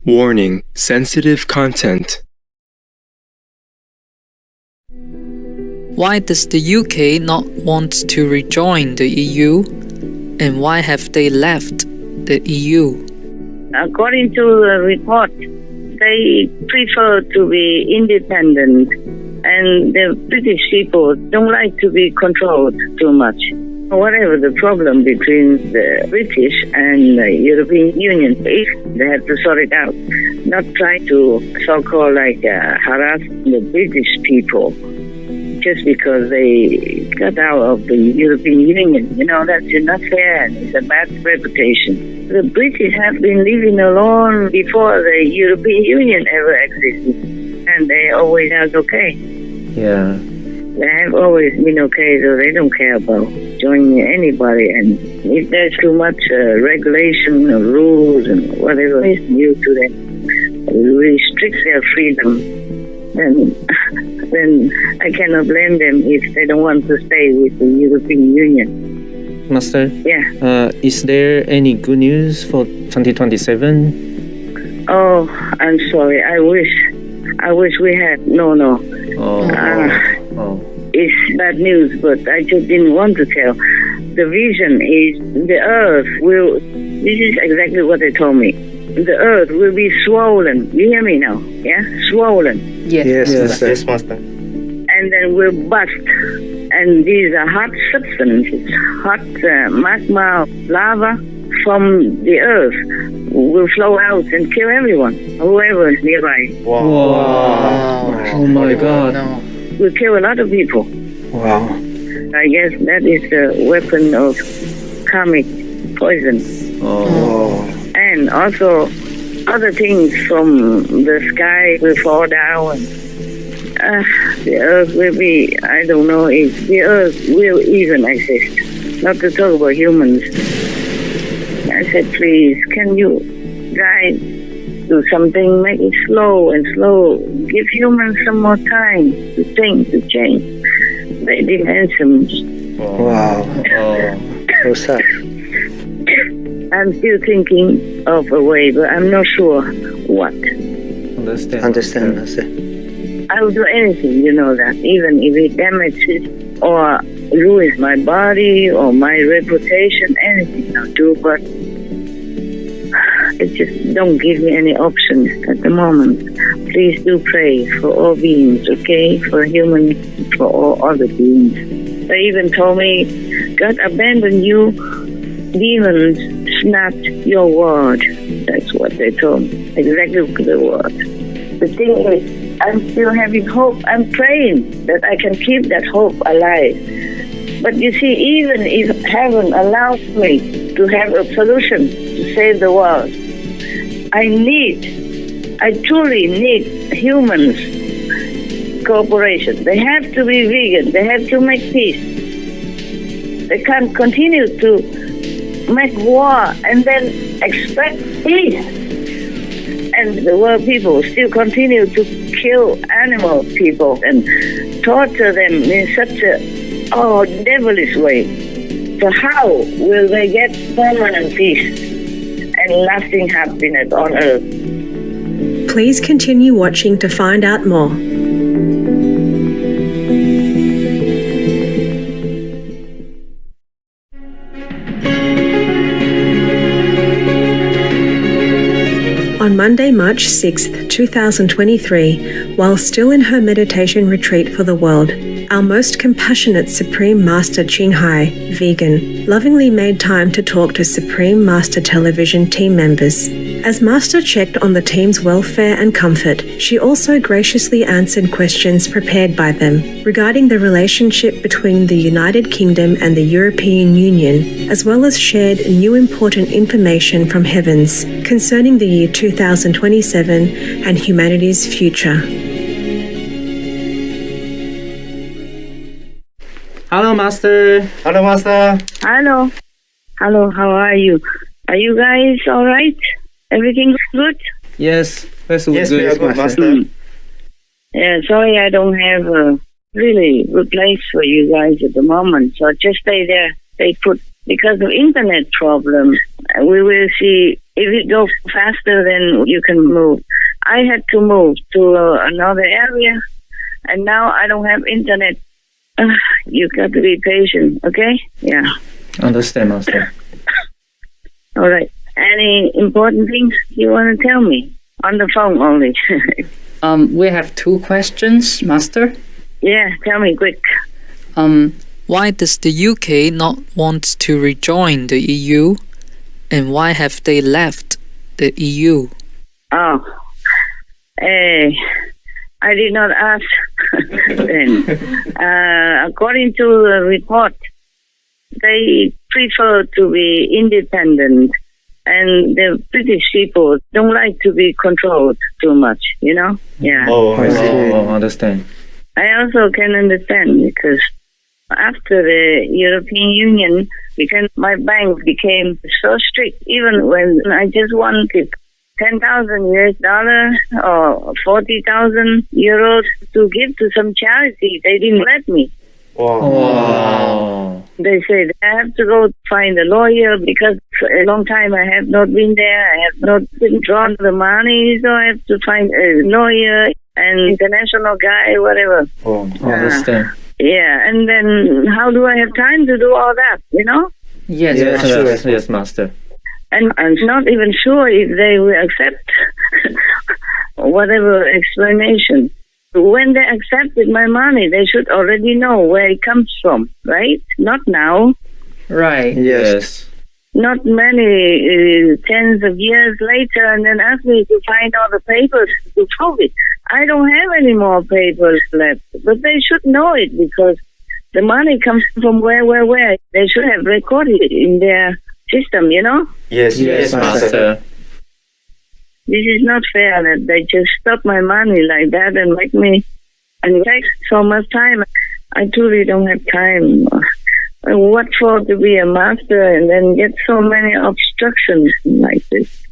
Warning: sensitive content. Why does the UK not want to rejoin the EU? And why have they left the EU? According to the report, they prefer to be independent, and the British people don't like to be controlled too much. Whatever the problem between the British and the European Union is, they have to sort it out. Not try to so-called harass the British people just because they got out of the European Union. That's not fair, and it's a bad reputation. The British have been living alone before the European Union ever existed, and they always are okay. Yeah. They have always been okay, so they don't care about joining anybody. And if there's too much regulation or rules and whatever is new to them, restricts their freedom, then I cannot blame them if they don't want to stay with the European Union. Master? Yeah. Is there any good news for 2027? Oh, I'm sorry. I wish we had. No. It's bad news, but I just didn't want to tell. The vision is the earth will, this is exactly what they told me. The earth will be swollen. You hear me now? Yeah? Swollen. Yes, Master. And then will bust. And these are hot substances, hot magma, lava from the earth will flow out and kill everyone, whoever is nearby. Wow. Oh my God. No. Will kill a lot of people. Wow. I guess that is a weapon of karmic poison. Oh. And also other things from the sky will fall down. The earth will be, I don't know if the earth will even exist. Not to talk about humans. I said, please, can you guys do something, make it slow and slow. Give humans some more time to think, to change. They demand some. Wow. So sad. I'm still thinking of a way, but I'm not sure what. Understand, Master. I will do anything, you know that, even if it damages or ruins my body or my reputation, anything I'll do, but it just don't give me any options at the moment. Please do pray for all beings, okay? For humans, for all other beings. They even told me, God abandoned you, demons snapped your word. That's what they told me, exactly the word. The thing is, I'm still having hope. I'm praying that I can keep that hope alive. But you see, even if heaven allows me to have a solution to save the world, I truly need humans' cooperation. They have to be vegan. They have to make peace. They can't continue to make war and then expect peace. And the world people still continue to kill animal people and torture them in such a devilish way. So how will they get permanent peace and lasting happiness on earth? Please continue watching to find out more. On Monday, March 6th, 2023, while still in her meditation retreat for the world, our most compassionate Supreme Master Ching Hai, vegan, lovingly made time to talk to Supreme Master Television team members. As Master checked on the team's welfare and comfort, she also graciously answered questions prepared by them regarding the relationship between the United Kingdom and the European Union, as well as shared new important information from Heavens concerning the year 2027 and humanity's future. Hello, Master. Hello, Master. Hello. Hello, how are you? Are you guys all right? Everything good? Yes, that's all Yes, good, we are good, Master. Yeah, sorry I don't have a really good place for you guys at the moment. So just stay there, stay put. Because of internet problem, we will see If you go faster, then you can move. I had to move to another area, and now I don't have internet. You got to be patient, okay? Yeah. Understand, Master. All right. Any important things you want to tell me? On the phone only. We have 2 questions, Master. Yeah, tell me quick. Why does the UK not want to rejoin the EU? And why have they left the EU? Oh, I did not ask then. According to the report, they prefer to be independent, and the British people don't like to be controlled too much, you know? Yeah. Oh, I see. Oh, understand. I also can understand, because after the European Union, because my bank became so strict, even when I just wanted 10,000 US dollars or 40,000 euros to give to some charity, they didn't let me. Wow. They said I have to go find a lawyer, because for a long time I have not been there. I have not been drawn the money, so I have to find a lawyer, an international guy, whatever. Oh, Understand. Yeah, and then how do I have time to do all that, you know? Yes, Yes, Master. And I'm not even sure if they will accept whatever explanation. When they accepted my money, they should already know where it comes from, right? Not now. Right. Yes. Not many tens of years later, and then ask me to find all the papers to prove it. I don't have any more papers left, but they should know it, because the money comes from where. They should have recorded it in their system, you know? yes, Master. This is not fair that they just stop my money like that and make me, and it takes so much time. I truly don't have time. What for to be a master and then get so many obstructions like this?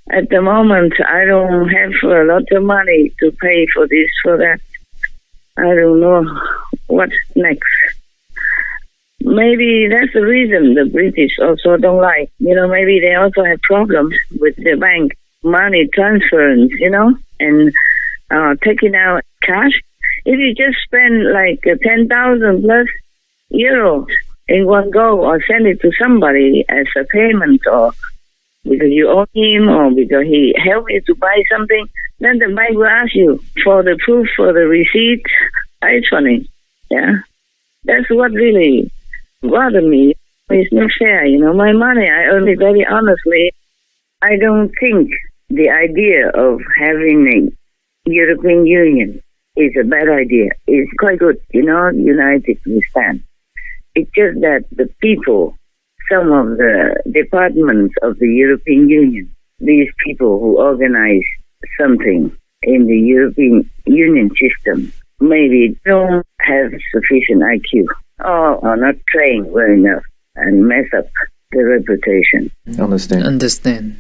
At the moment, I don't have a lot of money to pay for this, for that. I don't know what's next. Maybe that's the reason the British also don't like. You know, maybe they also have problems with the bank money transference, you know, and taking out cash. If you just spend like 10,000 plus euros in one go, or send it to somebody as a payment, or because you owe him, or because he helped you to buy something, then the bank will ask you for the proof, for the receipt. It's funny. Yeah. That's what really bothered me. It's not fair, you know. My money, I earn it very honestly. I don't think the idea of having a European Union is a bad idea. It's quite good, you know, united we stand. It's just that the people, some of the departments of the European Union, these people who organize something in the European Union system, maybe don't have sufficient IQ or are not trained well enough and mess up the reputation. Understand.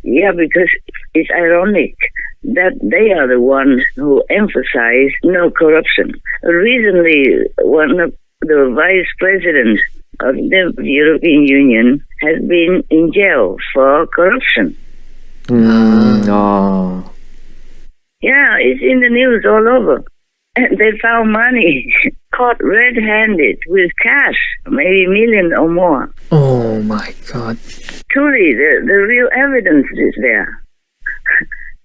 Yeah, because it's ironic that they are the ones who emphasize no corruption. Recently, one of the vice presidents of the European Union has been in jail for corruption. Yeah, it's in the news all over. And they found money, caught red-handed with cash, maybe a million or more. Oh my God. Truly, the real evidence is there.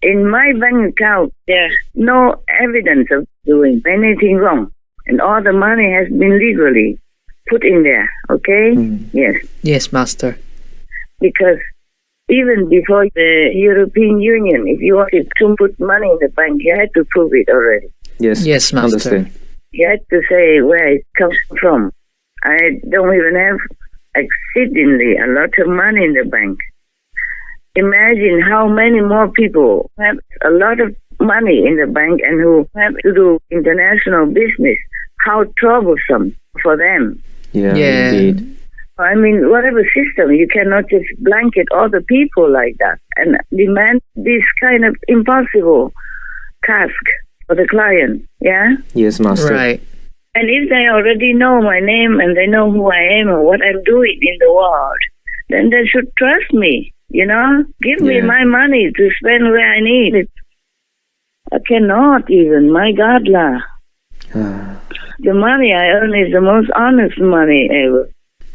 In my bank account, there's no evidence of doing anything wrong. And all the money has been legally put in there, okay? Yes. Yes, Master. Because even before the European Union, if you wanted to put money in the bank, you had to prove it already. Yes, Master. Understand. You had to say where it comes from. I don't even have exceedingly a lot of money in the bank. Imagine how many more people have a lot of money in the bank and who have to do international business. How troublesome for them. Yeah, indeed. I mean, whatever system, you cannot just blanket all the people like that and demand this kind of impossible task for the client, yeah? Yes, Master. Right. And if they already know my name and they know who I am and what I'm doing in the world, then they should trust me. Give me my money to spend where I need it. I cannot even. My God, lah. The money I earn is the most honest money ever.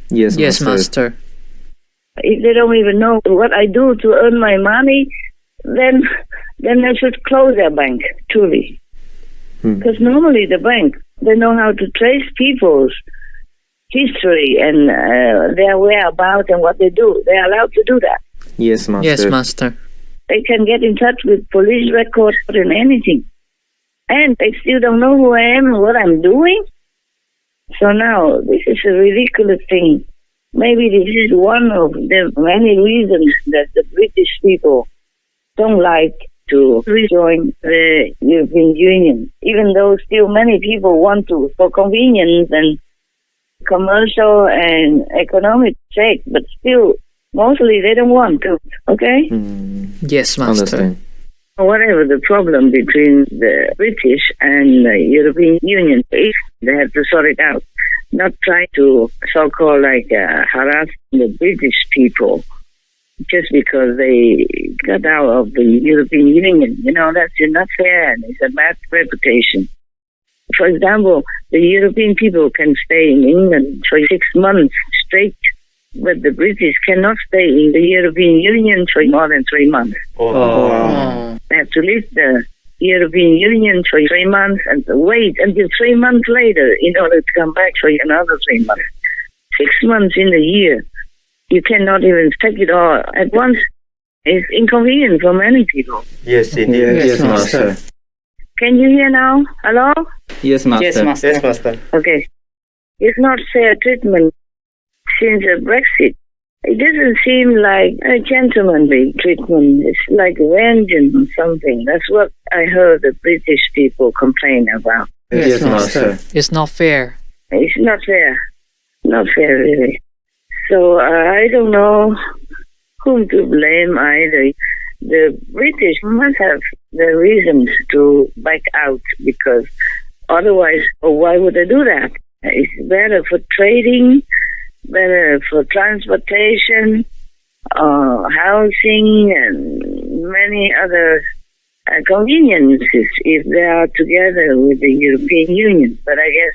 Yes, Yes, Master. Master. If they don't even know what I do to earn my money, then they should close their bank, truly. Because normally the bank, they know how to trace people's history and their whereabouts and what they do. They're allowed to do that. Yes, Master. Yes, Master. They can get in touch with police records and anything. And they still don't know who I am and what I'm doing. So now, this is a ridiculous thing. Maybe this is one of the many reasons that the British people don't like to rejoin the European Union, even though still many people want to for convenience and commercial and economic sake, but still, mostly they don't want to, okay? Yes, Master. Understand. Whatever the problem between the British and the European Union is, they have to sort it out. Not try to so-called harass the British people just because they got out of the European Union. That's not fair and it's a bad reputation. For example, the European people can stay in England for 6 months straight, but the British cannot stay in the European Union for more than 3 months. They have to leave the European Union for 3 months and wait until 3 months later in order to come back for another 3 months. 6 months in a year. You cannot even take it all at once. It's inconvenient for many people. Yes, it is. Yes, Master. Can you hear now? Hello? Yes, Master. Yes, Master. Yes, Master. Okay. It's not fair treatment since Brexit. It doesn't seem like a gentlemanly treatment. It's like vengeance or something. That's what I heard the British people complain about. Yes, Master. It's not fair. It's not fair. Not fair, really. So I don't know whom to blame either. The British must have the reasons to back out because otherwise, why would they do that? It's better for trading, better for transportation, housing, and many other conveniences if they are together with the European Union. But I guess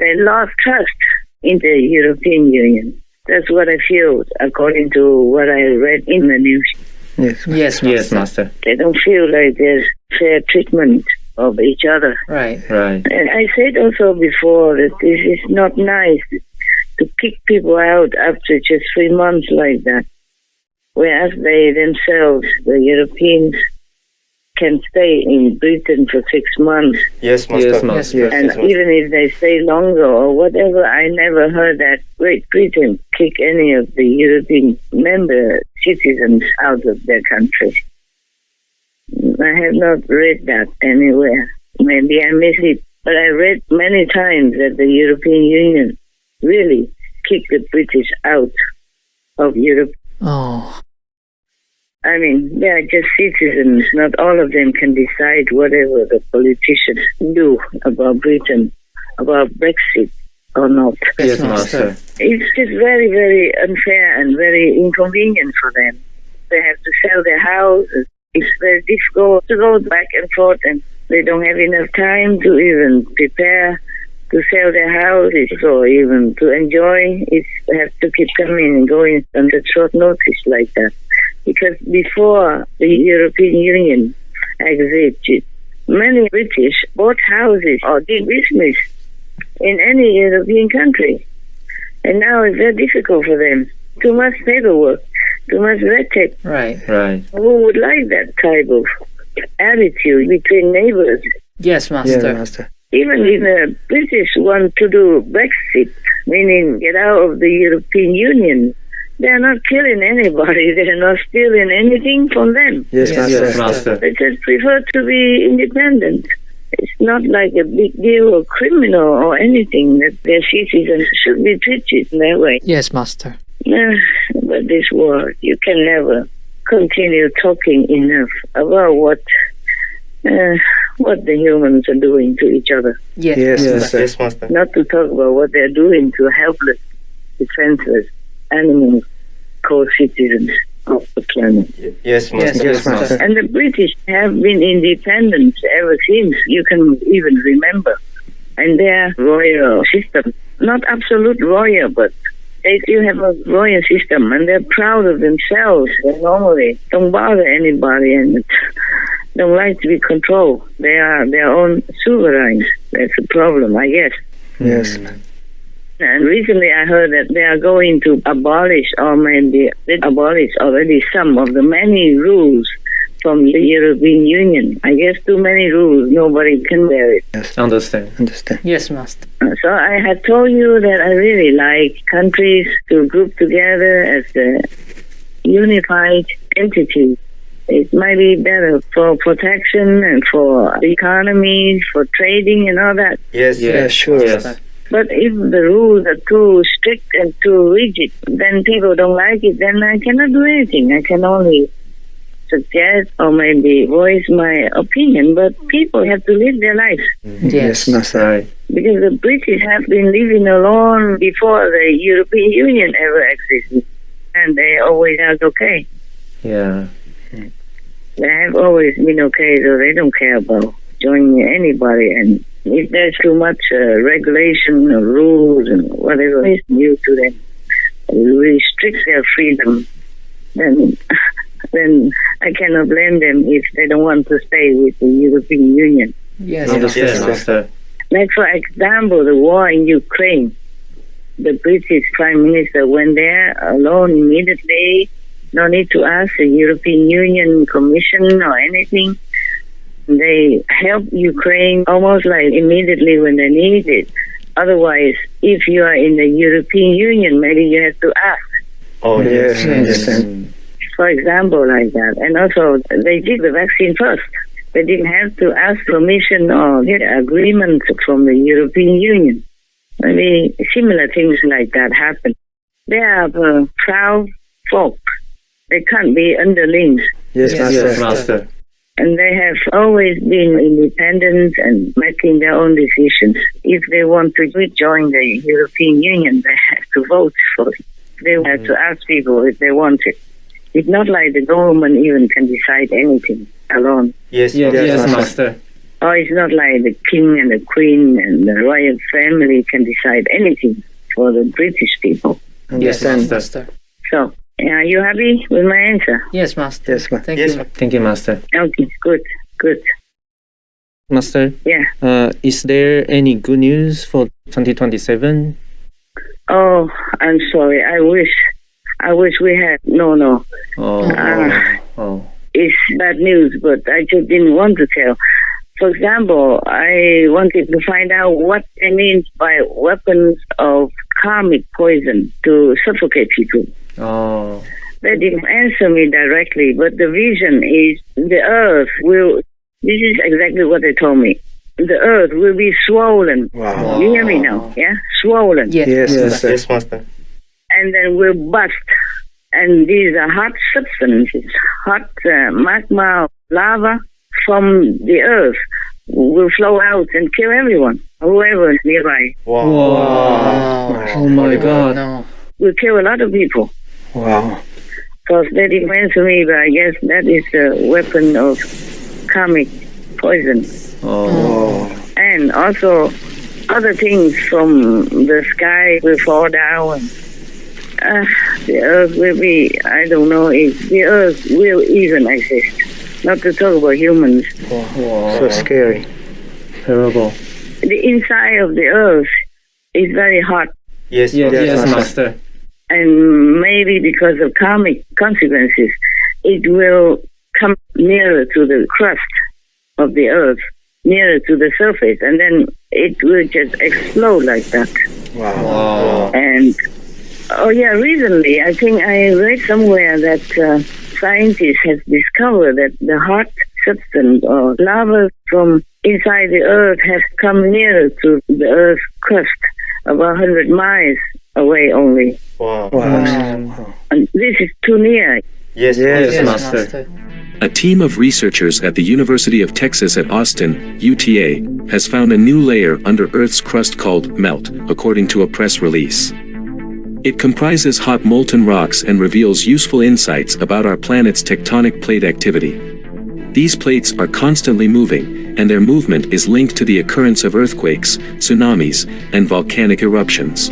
they lost trust in the European Union. That's what I feel, according to what I read in the news. Yes, Yes, Yes, Master. They don't feel like there's fair treatment of each other. Right. Right. And I said also before that this is not nice to kick people out after just 3 months like that, whereas they themselves, the Europeans, can stay in Britain for 6 months. Yes, Master. Yes, Master. Yes, And Master. even if they stay longer or whatever, I never heard that Great Britain kick any of the European member citizens out of their country. I have not read that anywhere. Maybe I missed it, but I read many times that the European Union really kicked the British out of Europe. Oh. I mean, they are just citizens. Not all of them can decide whatever the politicians do about Britain, about Brexit or not. Yes, Master. It's just very, very unfair and very inconvenient for them. They have to sell their houses. It's very difficult to go back and forth, and they don't have enough time to even prepare to sell their houses or even to enjoy. They have to keep coming and going under short notice like that. Because before the European Union exited, many British bought houses or did business in any European country. And now it's very difficult for them. Too much paperwork, too much red tape. Right. Right. Who would like that type of attitude between neighbors? Yes, Master. Yes, Master. Even if the British want to do Brexit, meaning get out of the European Union, they're not killing anybody. They're not stealing anything from them. Yes, Yes, Master. yes, Master. They just prefer to be independent. It's not like a big deal or criminal or anything that their citizens should be treated in that way. Yes, Master. But this war, you can never continue talking enough about what the humans are doing to each other. Yes. Yes, Master. Master. Yes, Master. Not to talk about what they're doing to helpless, defenseless animals called citizens. of the planet. Yes, Master. Yes, Master. And the British have been independent ever since you can even remember. And their royal system, not absolute royal, but they still have a royal system, and they're proud of themselves. They normally don't bother anybody and don't like to be controlled. They are their own sovereigns. That's the problem, I guess. Yes. And recently I heard that they are going to abolish, or maybe they abolished already, some of the many rules from the European Union. I guess too many rules, nobody can bear it. Yes. Understand. Yes, Master. So I had told you that I really like countries to group together as a unified entity. It might be better for protection and for the economy, for trading and all that. Yes, Yeah, sure. Yes. But if the rules are too strict and too rigid, then people don't like it, then I cannot do anything. I can only suggest or maybe voice my opinion, but people have to live their lives. Yes, Master. Right. Because the British have been living alone before the European Union ever existed. And they always are okay. Yeah. They have always been okay, so they don't care about joining anybody. And if there's too much regulation or rules and whatever is new to them, restricts their freedom, then I cannot blame them if they don't want to stay with the European Union. Yes, Yes, Master. Like, for example, the war in Ukraine. The British Prime Minister went there alone immediately. No need to ask the European Union Commission or anything. They helped Ukraine almost like immediately when they need it. Otherwise, if you are in the European Union, maybe you have to ask. Oh, Yes, yes. I understand. For example, like that. And also, they did the vaccine first. They didn't have to ask permission or get agreement from the European Union. Maybe similar things like that happen. They are proud folk. They can't be underlings. Yes, Master. Yes, Master. And they have always been independent and making their own decisions. If they want to join the European Union, they have to vote for it. They have to ask people if they want it. It's not like the government even can decide anything alone. Yes, Yes, yes, Master. Master. Or it's not like the king and the queen and the royal family can decide anything for the British people. Yes, Understand. Master. So, are you happy with my answer? Yes, Master. Yes, Master. Thank Yes, you. thank you, Master. Okay, good, good. Master, Yeah. is there any good news for 2027? Oh, I'm sorry. I wish we had. No. Oh, It's bad news, but I just didn't want to tell. For example, I wanted to find out what it means by weapons of karmic poison to suffocate people. oh, They didn't answer me directly, but the vision is the earth will, this is exactly what they told me. The earth will be swollen. Wow. You hear me now? Yeah? Swollen. Yes. Yes, Master. Yes, Master. And then will bust. And these are hot substances, hot magma, lava from the earth will flow out and kill everyone, whoever is nearby. Wow. Wow. oh my God. No. Will kill a lot of people. Wow. Because they didn't answer me, but I guess that is a weapon of karmic poison. Oh, And also other things from the sky will fall down. The earth will be, I don't know if the earth will even exist. Not to talk about humans. So scary. terrible. The inside of the earth is very hot. Yes, Yes, yes, Master. And maybe because of karmic consequences, it will come nearer to the crust of the earth, nearer to the surface, and then it will just explode like that. Wow. And, recently, I think I read somewhere that scientists have discovered that the hot substance or lava from inside the earth has come nearer to the earth's crust, about 100 miles away only. Wow. Wow. And this is too near. Yes, Yes, yes, Master. Master. A team of researchers at the University of Texas at Austin, UTA, has found a new layer under Earth's crust called melt, according to a press release. It comprises hot molten rocks and reveals useful insights about our planet's tectonic plate activity. These plates are constantly moving, and their movement is linked to the occurrence of earthquakes, tsunamis, and volcanic eruptions.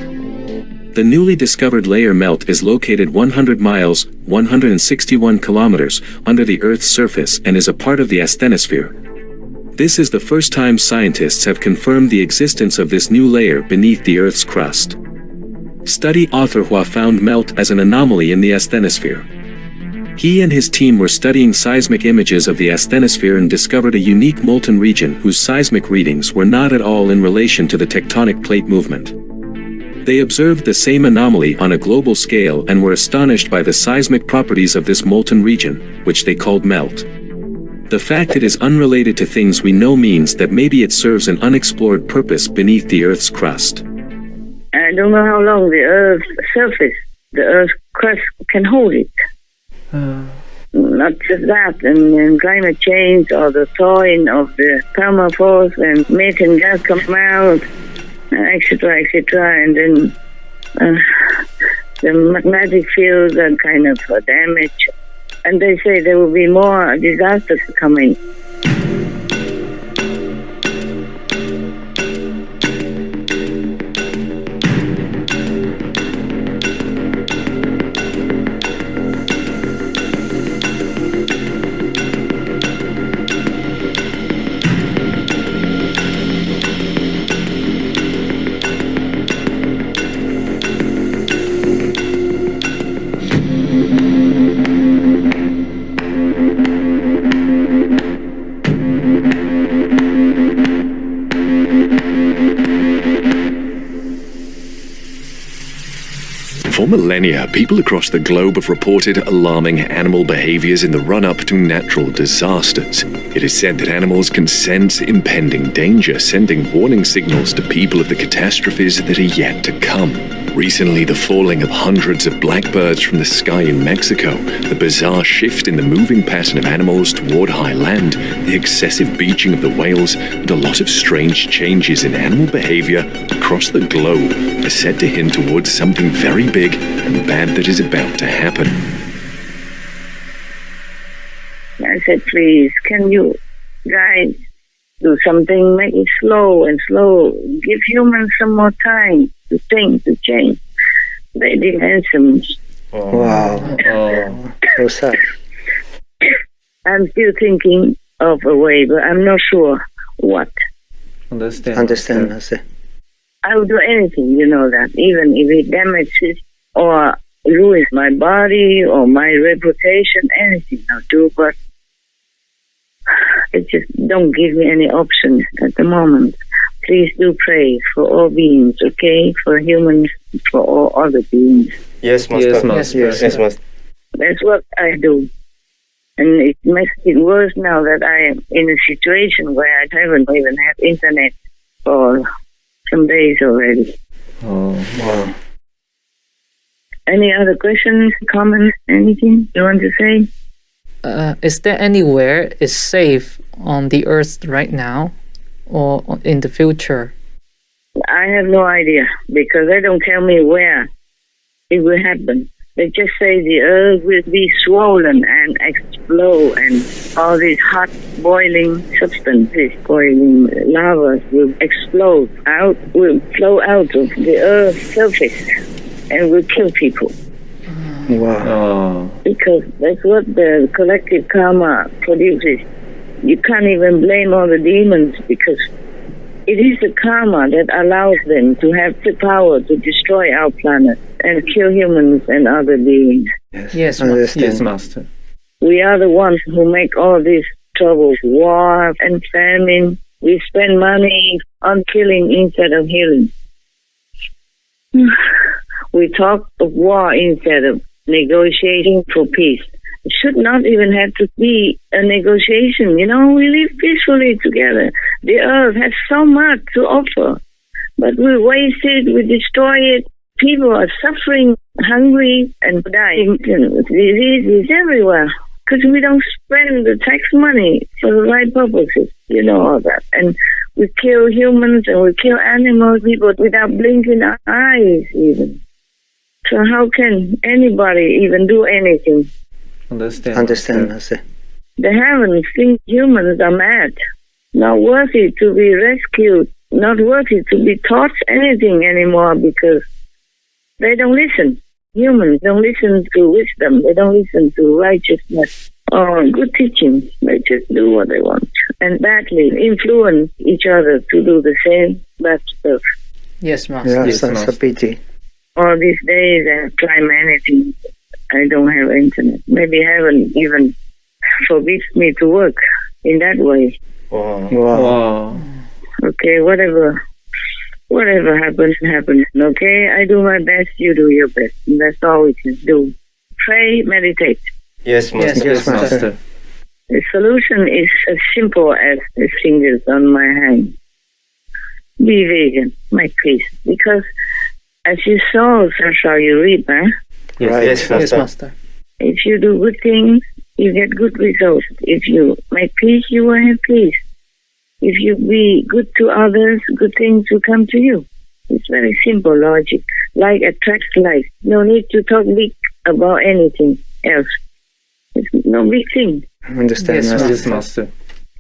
The newly discovered layer melt is located 100 miles, 161 kilometers, under the Earth's surface and is a part of the asthenosphere. This is the first time scientists have confirmed the existence of this new layer beneath the Earth's crust. Study author Hua found melt as an anomaly in the asthenosphere. He and his team were studying seismic images of the asthenosphere and discovered a unique molten region whose seismic readings were not at all in relation to the tectonic plate movement. They observed the same anomaly on a global scale and were astonished by the seismic properties of this molten region, which they called melt. The fact it is unrelated to things we know means that maybe it serves an unexplored purpose beneath the Earth's crust. I don't know how long the Earth's surface, the Earth's crust can hold it. Not just that, and climate change or the thawing of the permafrost and methane gas come out, etc., etc., and then the magnetic fields are kind of damaged. And they say there will be more disasters coming. For millennia, people across the globe have reported alarming animal behaviors in the run-up to natural disasters. It is said that animals can sense impending danger, sending warning signals to people of the catastrophes that are yet to come. Recently, the falling of hundreds of blackbirds from the sky in Mexico, the bizarre shift in the moving pattern of animals toward high land, the excessive beaching of the whales, and a lot of strange changes in animal behavior across the globe are said to hint towards something very big and bad that is about to happen. I said, please, can you guys do something, make it slow and slow, give humans some more time to think, to change. They didn't answer me. Wow. So sad. I'm still thinking of a way, but I'm not sure what. Understand. I will do anything, you know that, even if it damages or ruins my body or my reputation, anything I'll do, but it just don't give me any options at the moment. Please do pray for all beings, okay? For humans, for all other beings. Yes, Master. Yes, Master. That's what I do. And it makes it worse now that I am in a situation where I haven't even had internet for some days already. Oh, wow. Any other questions, comments, anything you want to say? Is there anywhere is safe on the earth right now or in the future? I have no idea because they don't tell me where it will happen. They just say the earth will be swollen and explode and all these hot boiling substances, boiling lava will explode out, will flow out of the earth's surface and will kill people. Wow. Because that's what the collective karma produces. You can't even blame all the demons because it is the karma that allows them to have the power to destroy our planet and kill humans and other beings. Yes, Master. We are the ones who make all these troubles, war and famine. We spend money on killing instead of healing. We talk of war instead of negotiating for peace. It should not even have to be a negotiation. You know, we live peacefully together. The earth has so much to offer, but we waste it, we destroy it. People are suffering, hungry, and dying. Diseases everywhere because we don't spend the tax money for the right purposes. You know all that. And we kill humans and we kill animals, people without blinking our eyes even. So how can anybody even do anything? Understand, Master. The heavens think humans are mad, not worthy to be rescued, not worthy to be taught anything anymore because they don't listen. Humans don't listen to wisdom. They don't listen to righteousness or good teaching. They just do what they want and badly influence each other to do the same bad stuff. Yes, Master. Yeah, Yes, it's a pity. All these days I climb anything. I don't have internet. Maybe heaven even forbids me to work in that way. Wow. Okay, whatever happens, happens. Okay, I do my best, you do your best. And that's all we can do. Pray, meditate. Yes, Master. Yes, Master. The solution is as simple as the fingers on my hand. Be vegan, my peace. Because as you sow, so shall you reap, huh? Yes, Yes, Master. If you do good things, you get good results. If you make peace, you will have peace. If you be good to others, good things will come to you. It's very simple logic. Like attracts like. No need to talk big about anything else. It's no big thing. Understand, Yes, Master. Yes, Master.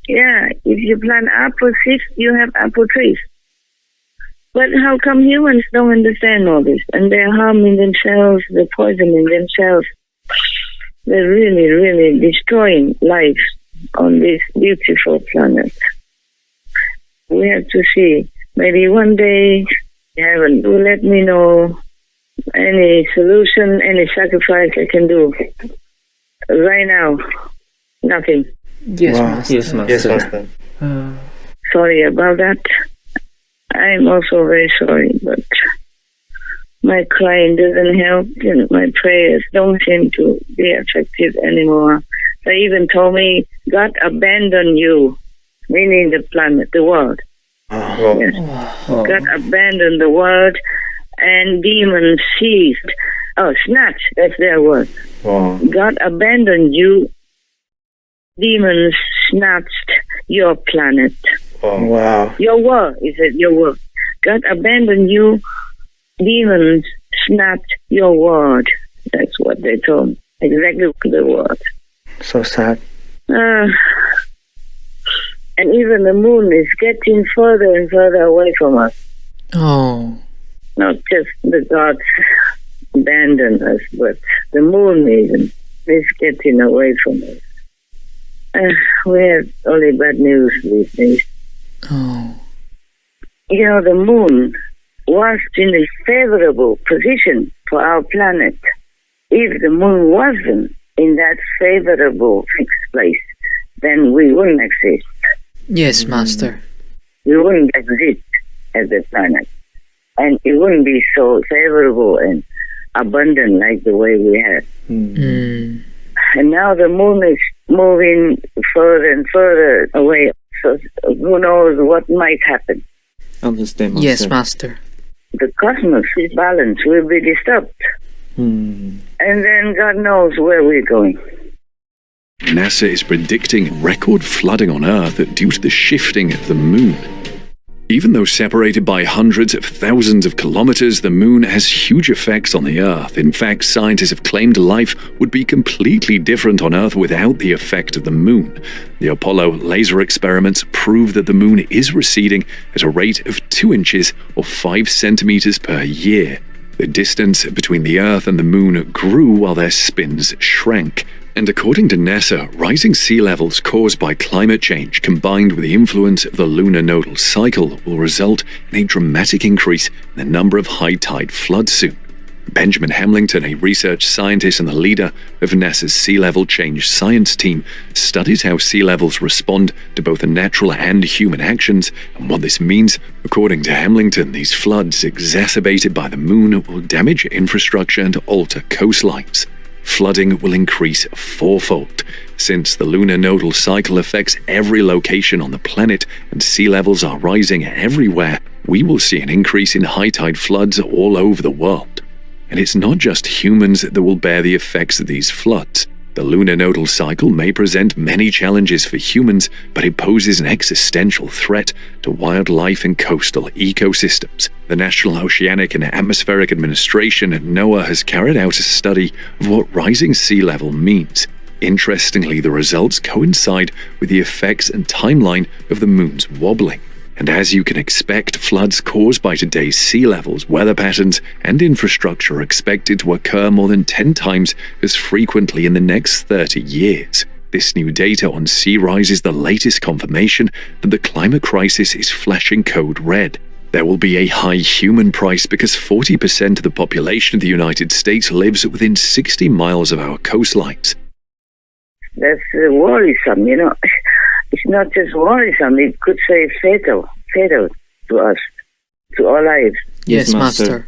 Yeah, if you plant apple seeds, you have apple trees. But how come humans don't understand all this? And they're harming themselves, they're poisoning themselves. They're really, really destroying life on this beautiful planet. We have to see. Maybe one day heaven will let me know any solution, any sacrifice I can do. Right now, nothing. Yes, Wow. Master. Yes, Master. Yes, Master. Sorry about that. I'm also very sorry, but my crying doesn't help and my prayers don't seem to be effective anymore. They even told me, God abandoned you, meaning the planet, the world. Wow. Yes. Oh. God abandoned the world and demons seized. Oh, snatch, that's their word. Wow. God abandoned you. Demons snatched your planet. Wow. Your world, he said, your world. God abandoned you. Demons snatched your world. That's what they told me. Exactly the word. So sad. And even the moon is getting further and further away from us. Oh. Not just the gods abandon us, but the moon even is getting away from us. We have only bad news these days. Oh. You know, the moon was in a favorable position for our planet. If the moon wasn't in that favorable fixed place, then we wouldn't exist. Yes, Master. We wouldn't exist as a planet. And it wouldn't be so favorable and abundant like the way we have. Mm. And now the moon is moving further and further away. So who knows what might happen. Understand, Master. Yes, Master. The cosmos' balance will be disturbed. And then God knows where we're going. NASA is predicting record flooding on Earth due to the shifting of the moon. Even though separated by hundreds of thousands of kilometers, the moon has huge effects on the Earth. In fact, scientists have claimed life would be completely different on Earth without the effect of the moon. The Apollo laser experiments prove that the moon is receding at a rate of 2 inches or 5 centimeters per year. The distance between the Earth and the moon grew while their spins shrank. And according to NASA, rising sea levels caused by climate change combined with the influence of the lunar nodal cycle will result in a dramatic increase in the number of high tide floods soon. Benjamin Hamilton, a research scientist and the leader of NASA's Sea Level Change Science team, studies how sea levels respond to both the natural and human actions and what this means. According to Hamilton, these floods exacerbated by the moon will damage infrastructure and alter coastlines. Flooding will increase fourfold. Since the lunar nodal cycle affects every location on the planet and sea levels are rising everywhere, we will see an increase in high tide floods all over the world. And it's not just humans that will bear the effects of these floods. The lunar nodal cycle may present many challenges for humans, but it poses an existential threat to wildlife and coastal ecosystems. The National Oceanic and Atmospheric Administration at NOAA has carried out a study of what rising sea level means. Interestingly, the results coincide with the effects and timeline of the moon's wobbling. And as you can expect, floods caused by today's sea levels, weather patterns, and infrastructure are expected to occur more than 10 times as frequently in the next 30 years. This new data on sea rise is the latest confirmation that the climate crisis is flashing code red. There will be a high human price because 40% of the population of the United States lives within 60 miles of our coastlines. That's worrisome, you know. It's not just worrisome, it could say fatal to us, to our lives. Yes, Master.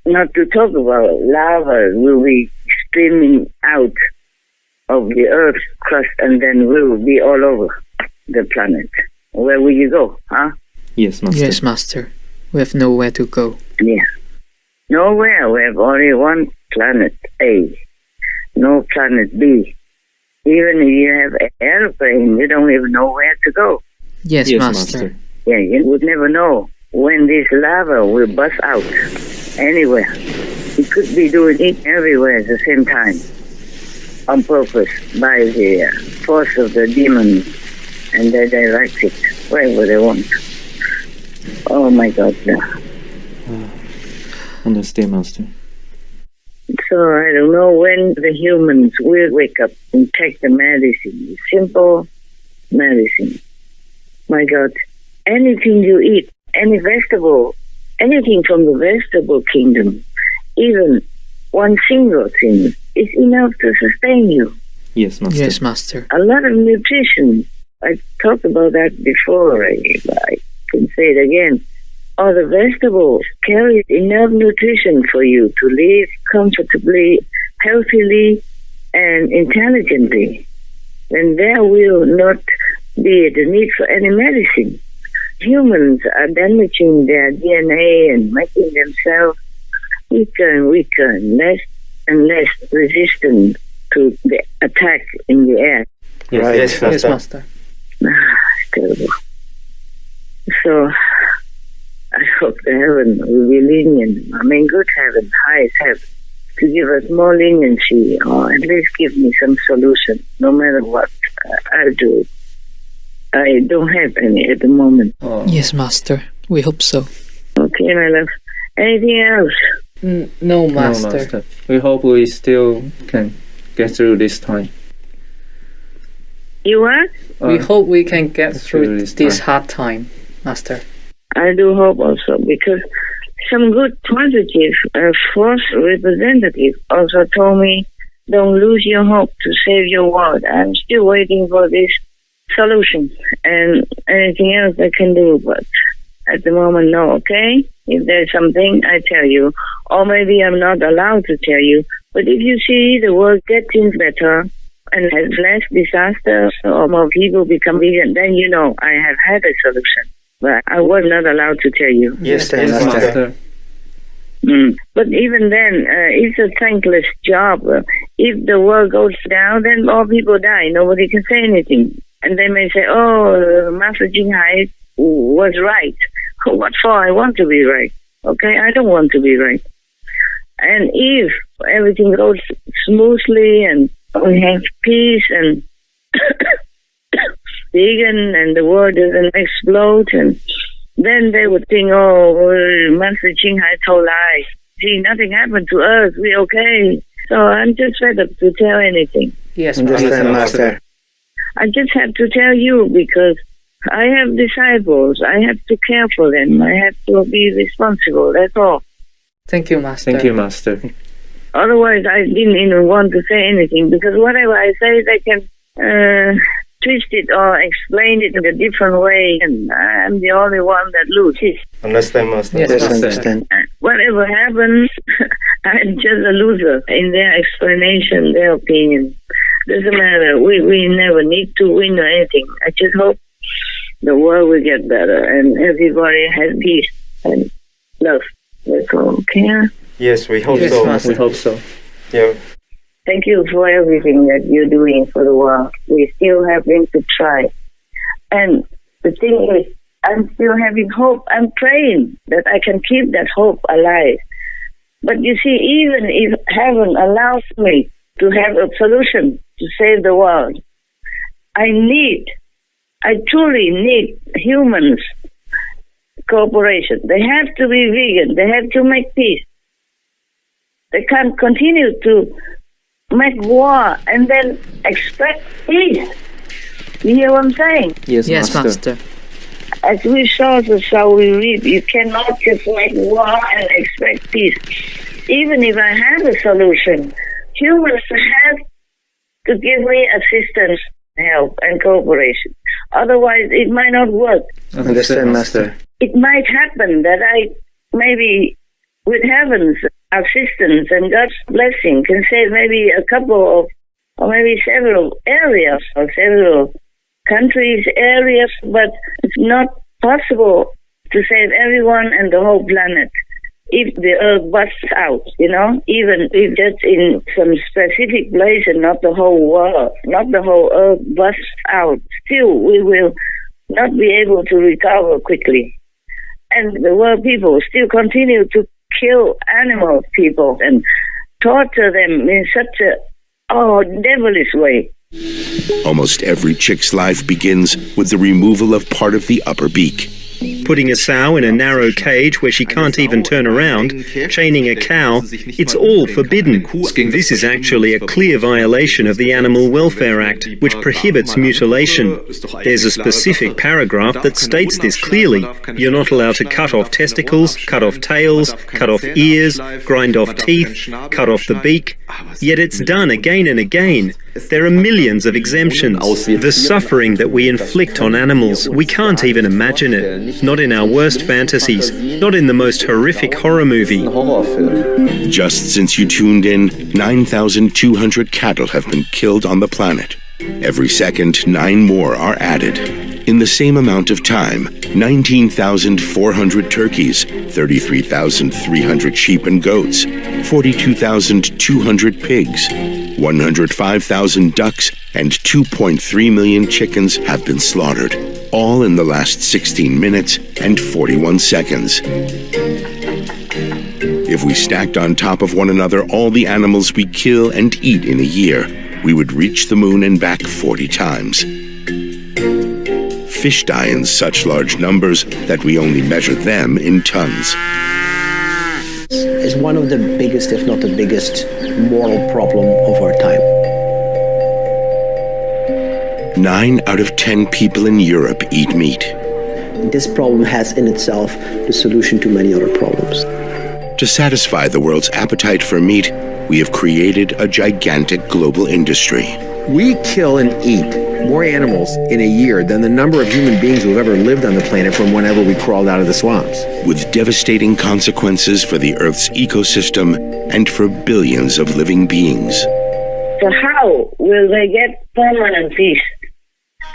Not to talk about lava will be streaming out of the Earth's crust and then will be all over the planet. Where will you go, huh? Yes, Master. Yes, Master. We have nowhere to go. Yeah. Nowhere. We have only one planet A. No planet B. Even if you have an airplane, you don't even know where to go. Yes, Master. Yeah, you would never know when this lava will bust out anywhere. It could be doing it everywhere at the same time, on purpose, by the force of the demons, and they direct it wherever they want. Oh my God. Understand, Master. So I don't know when the humans will wake up and take the medicine. Simple medicine. My God. Anything you eat, any vegetable, anything from the vegetable kingdom, even one single thing, is enough to sustain you. Yes, Master. Yes, Master. A lot of nutrition. I talked about that before. I can say it again. All the vegetables carry enough nutrition for you to live comfortably, healthily, and intelligently. Then there will not be the need for any medicine. Humans are damaging their DNA and making themselves weaker and weaker, and less resistant to the attack in the air. Yes, Right. Yes, Master. It's terrible. So I hope the heaven will be lenient. I mean, good heaven, highest heaven, to give us more leniency, or at least give me some solution, no matter what. I'll do it. I don't have any at the moment. Yes, Master. We hope so. Okay, my love. Anything else? No, No, Master. Master. We hope we still can get through this time. You what? We hope we can get through this this time. hard time, Master. I do hope also, because some good positive force representative also told me, don't lose your hope to save your world. I'm still waiting for this solution and anything else I can do, but at the moment, no, okay? If there's something, I tell you, or maybe I'm not allowed to tell you, but if you see the world getting better and has less disaster or more people become vegan, then you know I have had a solution. But I was not allowed to tell you. Yes, Master. But even then, it's a thankless job. If the world goes down, then all people die. Nobody can say anything. And they may say, oh, Master Ching Hai was right. What for? I want to be right. Okay? I don't want to be right. And if everything goes smoothly and we have peace and vegan and the world doesn't explode, and then they would think, oh, Master Ching Hai told lies. See, nothing happened to us. We're okay. So I'm just fed up to tell anything. Yes, Understand, Master. I just have to tell you because I have disciples. I have to care for them. I have to be responsible. That's all. Thank you, Master. Thank you, Master. Otherwise, I didn't even want to say anything because whatever I say, they can twist it or explain it in a different way, and I'm the only one that loses. Understand, Master. Yes, Yes, Master. understand. Whatever happens, I'm just a loser in their explanation, their opinion. Doesn't matter. We never need to win or anything. I just hope the world will get better and everybody has peace and love. That's all. Okay? Yes, we hope Yes, so. Master. We hope so. Yeah. Thank you for everything that you're doing for the world. We're still having to try. And the thing is, I'm still having hope. I'm praying that I can keep that hope alive. But you see, even if heaven allows me to have a solution to save the world, I truly need humans' cooperation. They have to be vegan. They have to make peace. They can't continue to make war and then expect peace. You hear what I'm saying? Yes, Master. As we saw, so shall we read. You cannot just make war and expect peace. Even if I have a solution, humans have to give me assistance, help, and cooperation. Otherwise, it might not work. Understand, Master. It might happen that I, maybe with heaven's assistance and God's blessing, can save maybe a couple of, or maybe several areas, or several countries, areas, but it's not possible to save everyone and the whole planet if the earth busts out, even if just in some specific place and not the whole world, not the whole earth busts out, still we will not be able to recover quickly. And the world people still continue to kill animal people and torture them in such a devilish way. Almost every chick's life begins with the removal of part of the upper beak. Putting a sow in a narrow cage where she can't even turn around, chaining a cow, it's all forbidden. This is actually a clear violation of the Animal Welfare Act, which prohibits mutilation. There's a specific paragraph that states this clearly. You're not allowed to cut off testicles, cut off tails, cut off ears, grind off teeth, cut off the beak. Yet it's done again and again. There are millions of exemptions. The suffering that we inflict on animals, we can't even imagine it. Not in our worst fantasies, not in the most horrific horror movie. Just since you tuned in, 9,200 cattle have been killed on the planet. Every second, 9 more are added. In the same amount of time, 19,400 turkeys, 33,300 sheep and goats, 42,200 pigs, 105,000 ducks, and 2.3 million chickens have been slaughtered, all in the last 16 minutes and 41 seconds. If we stacked on top of one another all the animals we kill and eat in a year, we would reach the moon and back 40 times. Fish die in such large numbers that we only measure them in tons. It's one of the biggest, if not the biggest, moral problem of our time. 9 out of 10 people in Europe eat meat. This problem has in itself the solution to many other problems. To satisfy the world's appetite for meat, we have created a gigantic global industry. We kill and eat more animals in a year than the number of human beings who have ever lived on the planet from whenever we crawled out of the swamps. With devastating consequences for the Earth's ecosystem and for billions of living beings. So how will they get permanent peace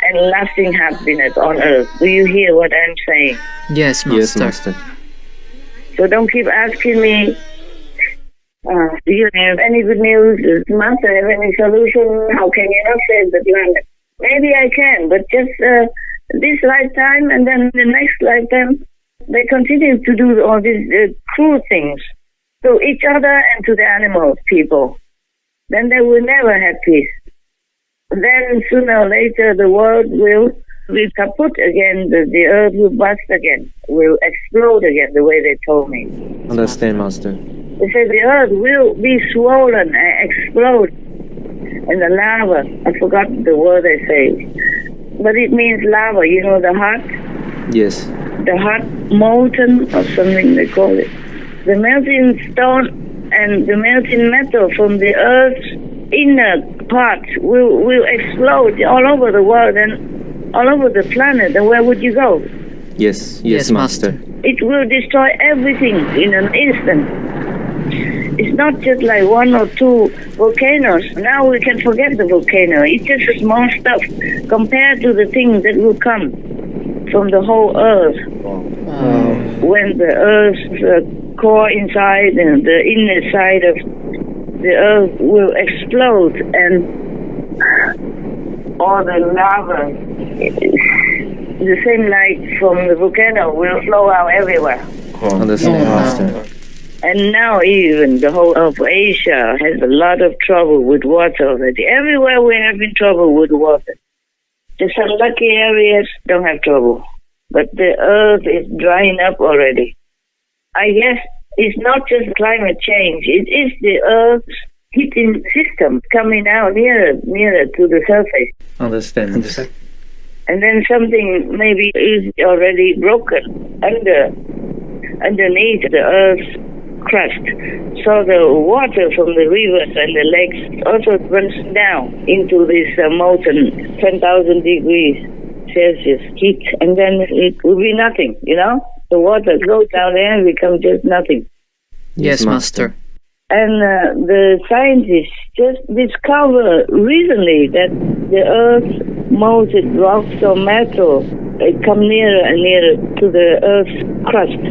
and lasting happiness on Earth? Do you hear what I'm saying? Yes, Master. Yes, Master. So don't keep asking me, do you have any good news? Does Master have any solution? How can you not save the planet? Maybe I can, but just this lifetime and then the next lifetime, they continue to do all these cruel things to each other and to the animals, people. Then they will never have peace. Then sooner or later the world will be kaput again, the earth will burst again, will explode again, the way they told me. Understand, Master. They said the earth will be swollen and explode. And the lava, I forgot the word they say, but it means lava, the hot? Yes. The hot molten or something they call it. The melting stone and the melting metal from the earth's inner parts will explode all over the world and all over the planet. And where would you go? Yes, Master. It will destroy everything in an instant. It's not just like 1 or 2 volcanoes. Now we can forget the volcano. It's just small stuff compared to the things that will come from the whole earth. When the earth's core inside and the inner side of the earth will explode and all the lava, the same light from the volcano will flow out everywhere. Understand, Master. And now even the whole of Asia has a lot of trouble with water already. Everywhere we're having trouble with water. Just some lucky areas don't have trouble. But the earth is drying up already. I guess it's not just climate change. It is the earth's heating system coming out nearer to the surface. Understand. And then something maybe is already broken underneath the earth's crust. So the water from the rivers and the lakes also runs down into this molten 10,000 degrees Celsius heat, and then it will be nothing, The water goes down there and becomes just nothing. Yes, Master. And the scientists just discovered recently that the Earth's molten rocks or metal come nearer and nearer to the Earth's crust.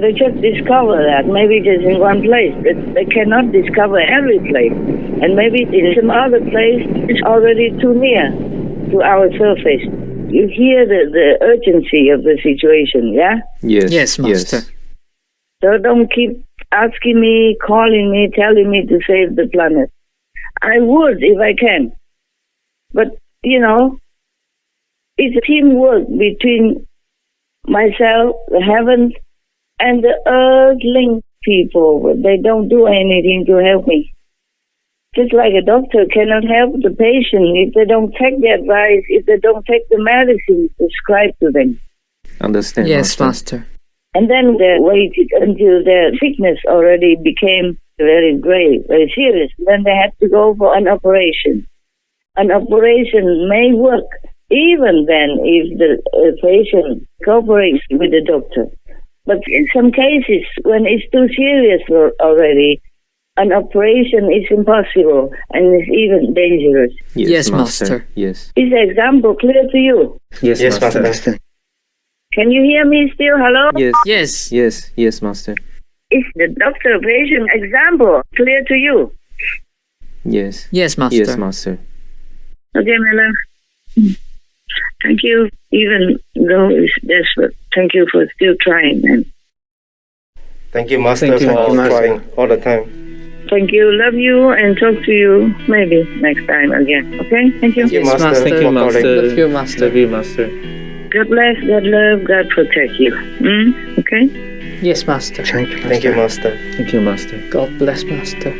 They just discovered that, maybe just in one place, but they cannot discover every place. And maybe in some other place, it's already too near to our surface. You hear the urgency of the situation, yeah? Yes, Master. Yes. So don't keep asking me, calling me, telling me to save the planet. I would if I can. But, it's a teamwork between myself, the heavens, and the earthling people. They don't do anything to help me. Just like a doctor cannot help the patient if they don't take the advice, if they don't take the medicine prescribed to them. Understand, Yes, Master. And then they waited until their sickness already became very grave, very serious. Then they had to go for an operation. An operation may work even then if the patient cooperates with the doctor. But in some cases, when it's too serious already, an operation is impossible and is even dangerous. Yes, Master. Yes. Is the example clear to you? Yes, Master. Can you hear me still? Hello? Yes, Master. Is the doctor-patient example clear to you? Yes. Yes, Master. Yes, Master. Okay, my love. Thank you, even though it's desperate. Thank you for still trying. And Thank you, Master, for trying all the time. thank you. Love you and talk to you maybe next time again. Okay? Thank you. Thank you, Master. Thank you, Master. Love you, Master. Love you, Master. God bless, God love, God protect you. Okay? Yes, Master. Thank you, Master. Thank you, Master. God bless, Master.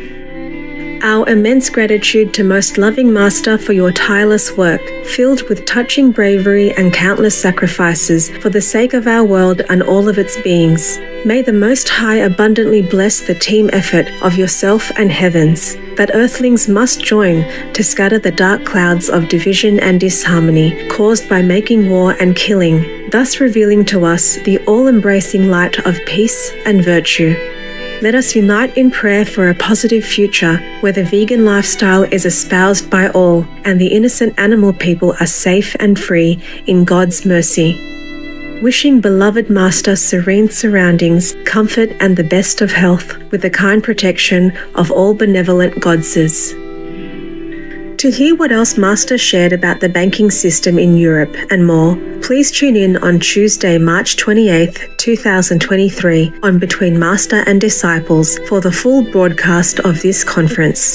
Our immense gratitude to Most Loving Master for your tireless work, filled with touching bravery and countless sacrifices for the sake of our world and all of its beings. May the Most High abundantly bless the team effort of yourself and heavens, that earthlings must join to scatter the dark clouds of division and disharmony caused by making war and killing, thus revealing to us the all-embracing light of peace and virtue. Let us unite in prayer for a positive future where the vegan lifestyle is espoused by all and the innocent animal people are safe and free in God's mercy. Wishing beloved Master serene surroundings, comfort and the best of health with the kind protection of all benevolent godses. To hear what else Master shared about the banking system in Europe and more, please tune in on Tuesday, March 28th, 2023 on Between Master and Disciples for the full broadcast of this conference.